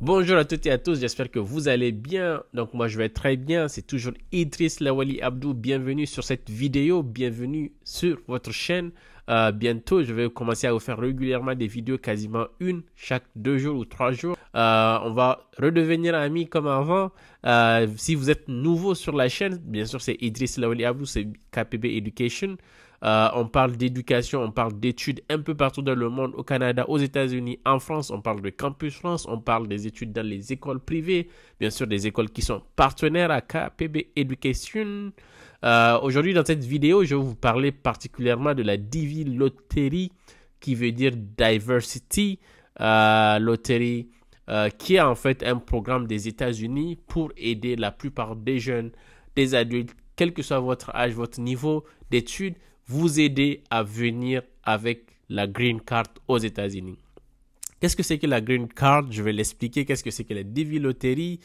Bonjour à toutes et à tous, j'espère que vous allez bien. Donc moi je vais très bien, c'est toujours Idriss Lawali Abdou. Bienvenue sur cette vidéo, bienvenue sur votre chaîne. Bientôt je vais commencer à vous faire régulièrement des vidéos, quasiment une chaque 2 jours ou 3 jours. On va redevenir amis comme avant. Si vous êtes nouveau sur la chaîne, bien sûr c'est Idriss Lawali Abdou, c'est KPB Education. On parle d'éducation, on parle d'études un peu partout dans le monde, au Canada, aux États-Unis, en France. On parle de Campus France, on parle des études dans les écoles privées, bien sûr des écoles qui sont partenaires à KPB Education. Aujourd'hui, dans cette vidéo, je vais vous parler particulièrement de la Divi Lottery, qui veut dire Diversity Lottery, qui est en fait un programme des États-Unis pour aider la plupart des jeunes, des adultes, quel que soit votre âge, votre niveau d'études, vous aider à venir avec la Green Card aux États-Unis. Qu'est-ce que c'est que la Green Card? Je vais l'expliquer. Qu'est-ce que c'est que la Divi Lottery?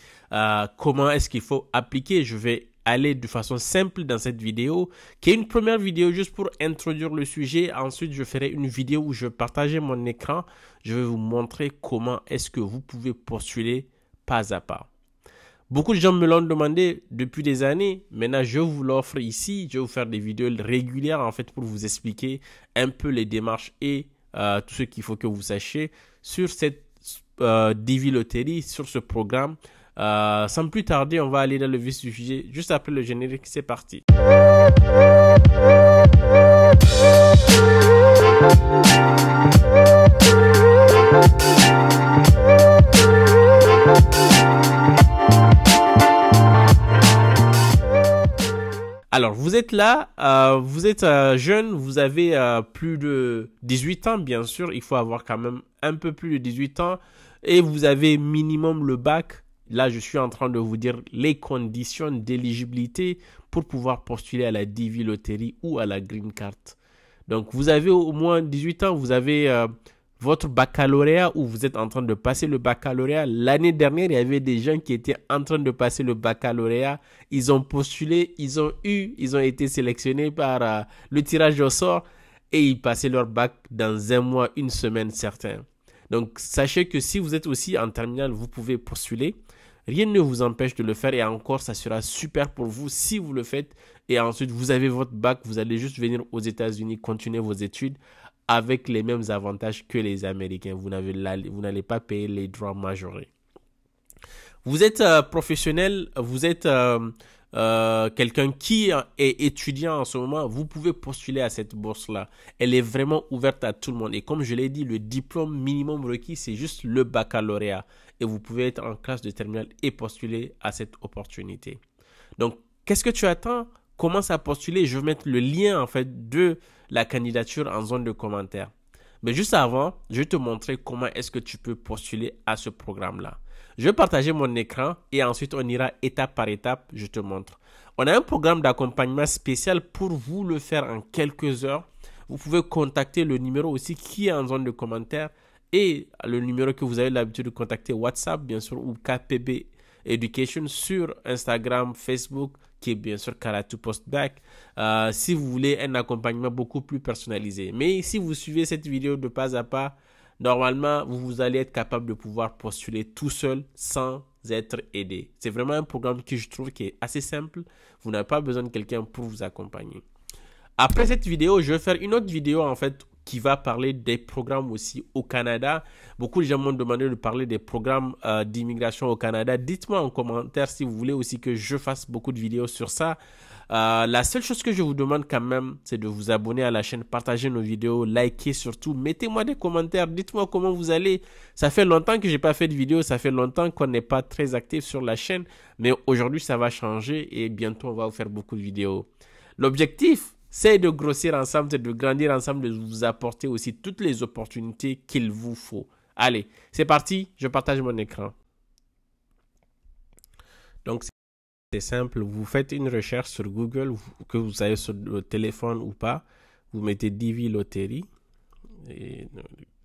Comment est-ce qu'il faut appliquer? Je vais aller de façon simple dans cette vidéo, qui est une première vidéo juste pour introduire le sujet. Ensuite, je ferai une vidéo où je vais partager mon écran. Je vais vous montrer comment est-ce que vous pouvez postuler pas à pas. Beaucoup de gens me l'ont demandé depuis des années. Maintenant, je vous l'offre ici. Je vais vous faire des vidéos régulières en fait pour vous expliquer un peu les démarches et tout ce qu'il faut que vous sachiez sur cette Divi Lottery, sur ce programme. Sans plus tarder, on va aller dans le vif du sujet juste après le générique. C'est parti. Alors, vous êtes là, vous êtes jeune, vous avez plus de 18 ans, bien sûr. Il faut avoir quand même un peu plus de 18 ans. Et vous avez minimum le bac. Là, je suis en train de vous dire les conditions d'éligibilité pour pouvoir postuler à la Divi Lottery ou à la Green Card. Donc, vous avez au moins 18 ans, vous avez votre baccalauréat ou vous êtes en train de passer le baccalauréat. L'année dernière, il y avait des gens qui étaient en train de passer le baccalauréat. Ils ont postulé, ils ont été sélectionnés par le tirage au sort et ils passaient leur bac dans un mois, une semaine, certains. Donc, sachez que si vous êtes aussi en terminale, vous pouvez postuler. Rien ne vous empêche de le faire et encore, ça sera super pour vous si vous le faites. Et ensuite, vous avez votre bac, vous allez juste venir aux États-Unis, continuer vos études avec les mêmes avantages que les Américains. Vous n'allez pas payer les droits majorés. Vous êtes professionnel, vous êtes quelqu'un qui est étudiant en ce moment, vous pouvez postuler à cette bourse-là. Elle est vraiment ouverte à tout le monde. Et comme je l'ai dit, le diplôme minimum requis, c'est juste le baccalauréat. Et vous pouvez être en classe de terminale et postuler à cette opportunité. Donc, qu'est-ce que tu attends? Commence à postuler. Je vais mettre le lien en fait de la candidature en zone de commentaires. Mais juste avant, je vais te montrer comment est-ce que tu peux postuler à ce programme-là. Je vais partager mon écran et ensuite on ira étape par étape, je te montre. On a un programme d'accompagnement spécial pour vous le faire en quelques heures. Vous pouvez contacter le numéro aussi qui est en zone de commentaires et le numéro que vous avez l'habitude de contacter WhatsApp, bien sûr, ou KPB Education sur Instagram, Facebook, qui est bien sûr Karatu Postback, si vous voulez un accompagnement beaucoup plus personnalisé. Mais si vous suivez cette vidéo de pas à pas, normalement, vous allez être capable de pouvoir postuler tout seul sans être aidé. C'est vraiment un programme que je trouve qui est assez simple. Vous n'avez pas besoin de quelqu'un pour vous accompagner. Après cette vidéo, je vais faire une autre vidéo en fait qui va parler des programmes aussi au Canada. Beaucoup de gens m'ont demandé de parler des programmes d'immigration au Canada. Dites-moi en commentaire si vous voulez aussi que je fasse beaucoup de vidéos sur ça. La seule chose que je vous demande quand même, c'est de vous abonner à la chaîne, partager nos vidéos, liker surtout, mettez-moi des commentaires, dites-moi comment vous allez. Ça fait longtemps que j'ai pas fait de vidéo, ça fait longtemps qu'on n'est pas très actif sur la chaîne, mais aujourd'hui ça va changer et bientôt on va vous faire beaucoup de vidéos. L'objectif, c'est de grossir ensemble, c'est de grandir ensemble, de vous apporter aussi toutes les opportunités qu'il vous faut. Allez, c'est parti, je partage mon écran. Donc, c'est simple, vous faites une recherche sur Google, que vous avez sur le téléphone ou pas. Vous mettez Divi Lottery. Et,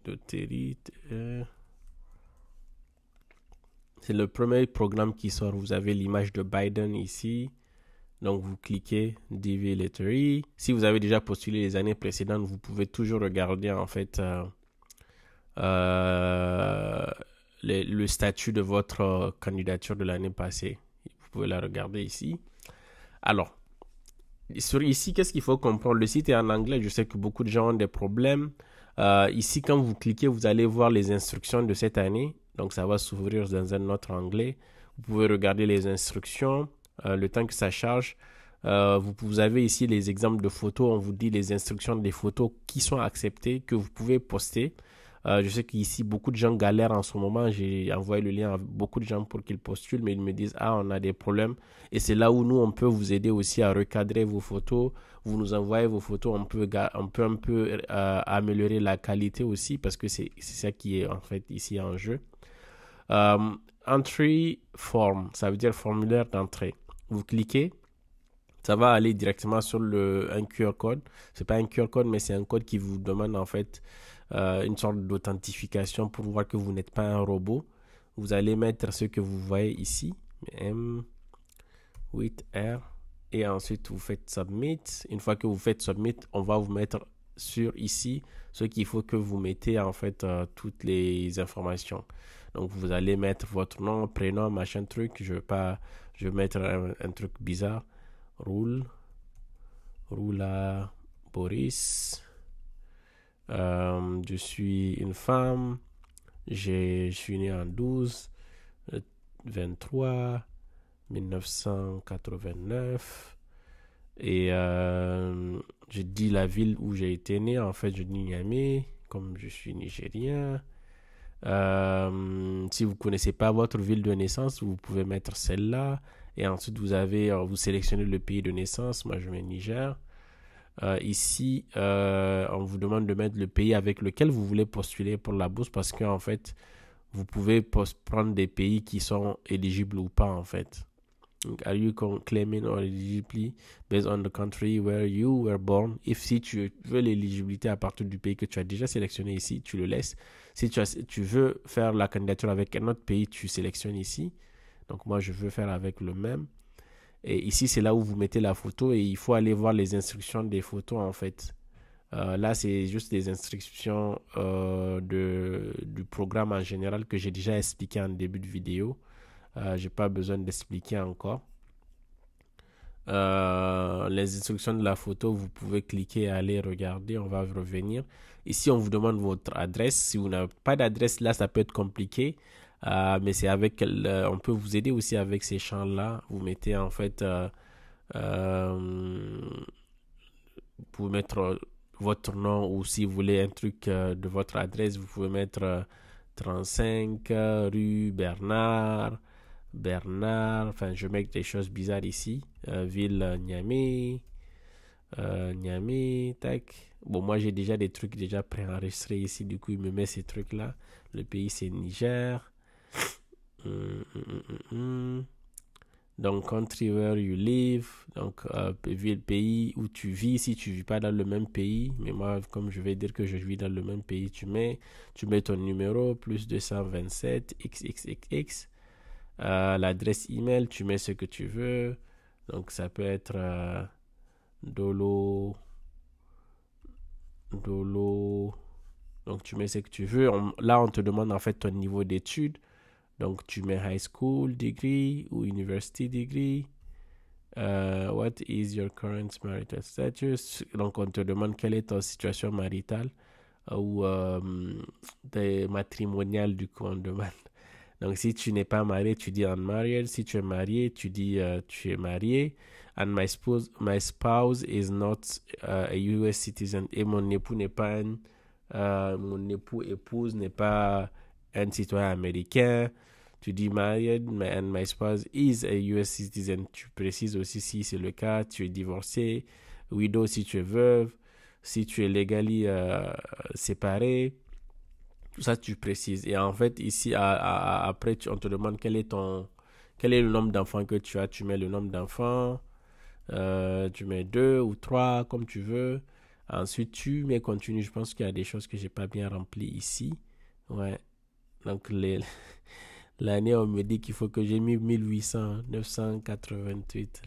Lottery, c'est le premier programme qui sort. Vous avez l'image de Biden ici. Donc, vous cliquez Divi Lottery. Si vous avez déjà postulé les années précédentes, vous pouvez toujours regarder en fait le statut de votre candidature de l'année passée. Vous pouvez la regarder ici. Alors, sur ici, qu'est-ce qu'il faut comprendre? Le site est en anglais. Je sais que beaucoup de gens ont des problèmes. Ici, quand vous cliquez, vous allez voir les instructions de cette année. Donc, ça va s'ouvrir dans un autre onglet. Vous pouvez regarder les instructions, le temps que ça charge. Vous avez ici les exemples de photos. On vous dit les instructions des photos qui sont acceptées, que vous pouvez poster. Je sais qu'ici, beaucoup de gens galèrent en ce moment. J'ai envoyé le lien à beaucoup de gens pour qu'ils postulent, mais ils me disent, ah, on a des problèmes. Et c'est là où nous, on peut vous aider aussi à recadrer vos photos. Vous nous envoyez vos photos, on peut un peu améliorer la qualité aussi, parce que c'est ça qui est en fait ici en jeu. Entry form, ça veut dire formulaire d'entrée. Vous cliquez. Ça va aller directement sur un QR code. C'est pas un QR code, mais c'est un code qui vous demande en fait une sorte d'authentification pour voir que vous n'êtes pas un robot. Vous allez mettre ce que vous voyez ici, M8R, et ensuite vous faites Submit. Une fois que vous faites Submit, on va vous mettre sur ici ce qu'il faut que vous mettez en fait toutes les informations. Donc vous allez mettre votre nom, prénom, machin truc. Je vais mettre un truc bizarre. Roula Boris. Je suis une femme. Je suis né en 12-23-1989. Et je dis la ville où j'ai été né. En fait, je dis Niamey, comme je suis nigérien. Si vous ne connaissez pas votre ville de naissance, vous pouvez mettre celle-là. Et ensuite, vous sélectionnez le pays de naissance. Moi, je mets Niger. Ici, on vous demande de mettre le pays avec lequel vous voulez postuler pour la bourse parce qu'en fait, vous pouvez prendre des pays qui sont éligibles ou pas en fait. Donc, are you claiming or eligibility based on the country where you were born? Si tu veux l'éligibilité à partir du pays que tu as déjà sélectionné ici, tu le laisses. Si tu veux faire la candidature avec un autre pays, tu sélectionnes ici. Donc moi, je veux faire avec le même. Et ici, c'est là où vous mettez la photo et il faut aller voir les instructions des photos en fait. Là, c'est juste des instructions du programme en général que j'ai déjà expliqué en début de vidéo. Je n'ai pas besoin d'expliquer encore. Les instructions de la photo, vous pouvez cliquer et aller regarder. On va revenir. Ici, on vous demande votre adresse. Si vous n'avez pas d'adresse, là, ça peut être compliqué. Mais c'est on peut vous aider aussi avec ces champs-là. Vous mettez en fait, vous pouvez mettre votre nom ou si vous voulez un truc de votre adresse, vous pouvez mettre 35 rue Bernard. Enfin, je mets des choses bizarres ici. Ville Niamey. Niamey, tac. Bon, moi j'ai déjà des trucs déjà préenregistrés ici, du coup il me met ces trucs-là. Le pays c'est Niger. Donc, country where you live. Donc, ville, pays où tu vis. Si tu vis pas dans le même pays, mais moi, comme je vais dire que je vis dans le même pays, tu mets ton numéro, plus 227, XXXX. L'adresse email, tu mets ce que tu veux. Donc, ça peut être Dolo. Donc, tu mets ce que tu veux. Là, on te demande en fait ton niveau d'études. Donc, tu mets high school degree ou university degree. What is your current marital status? Donc, on te demande quelle est ta situation maritale ou matrimoniale, du coup, on demande. Donc, si tu n'es pas marié, tu dis unmarried. Si tu es marié, tu dis tu es marié. And my spouse is not a US citizen. Et mon époux n'est pas mon épouse n'est pas un citoyen américain. Tu dis married and my spouse is a US citizen. Tu précises aussi si c'est le cas. Tu es divorcé. Widow si tu es veuve. Si tu es legally séparé. Tout ça, tu précises. Et en fait, ici, après, on te demande quel est le nombre d'enfants que tu as. Tu mets le nombre d'enfants. Tu mets 2 ou 3, comme tu veux. Ensuite, tu mets continue. Je pense qu'il y a des choses que j'ai pas bien remplies ici. Ouais. Donc, l'année, on me dit qu'il faut que j'ai mis 1800, 988.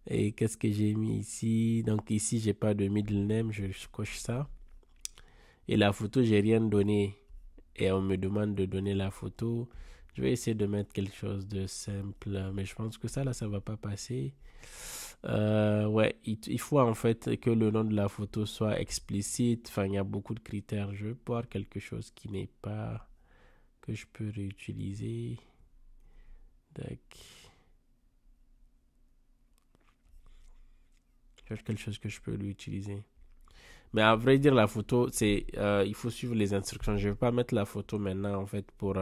Et qu'est-ce que j'ai mis ici? Donc, ici, j'ai pas de middle name. Je coche ça. Et la photo, j'ai rien donné. et on me demande de donner la photo. Je vais essayer de mettre quelque chose de simple, mais je pense que ça là, ça va pas passer. Ouais, il faut en fait que le nom de la photo soit explicite. Enfin, il y a beaucoup de critères. Je vais voir quelque chose qui n'est pas, que je peux réutiliser. Tac. Je cherche quelque chose que je peux réutiliser. Mais à vrai dire, la photo, c'est, il faut suivre les instructions. Je vais pas mettre la photo maintenant en fait pour,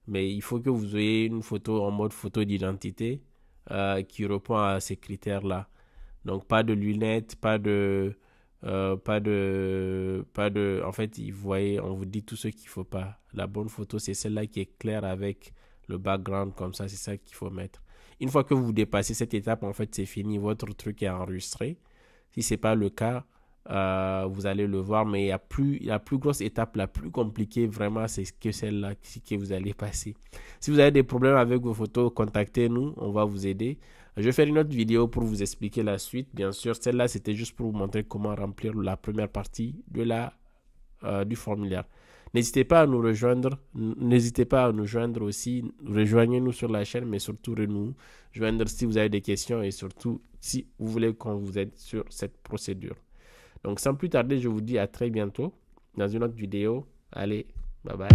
mais il faut que vous ayez une photo en mode photo d'identité qui répond à ces critères-là. Donc pas de lunettes, pas de. En fait, vous voyez, on vous dit tout ce qu'il faut pas. La bonne photo, c'est celle-là qui est claire avec le background comme ça. C'est ça qu'il faut mettre. Une fois que vous dépassez cette étape, en fait, c'est fini. Votre truc est enregistré. Si c'est pas le cas, vous allez le voir. Mais la plus grosse étape, la plus compliquée, vraiment, c'est que celle-là que vous allez passer. Si vous avez des problèmes avec vos photos, contactez-nous. On va vous aider. Je vais faire une autre vidéo pour vous expliquer la suite. Bien sûr, celle-là, c'était juste pour vous montrer comment remplir la première partie du formulaire. N'hésitez pas à nous rejoindre. N'hésitez pas à nous joindre aussi. Rejoignez-nous sur la chaîne, mais surtout nous joindre si vous avez des questions et surtout si vous voulez qu'on vous aide sur cette procédure. Donc, sans plus tarder, je vous dis à très bientôt dans une autre vidéo. Allez, bye bye.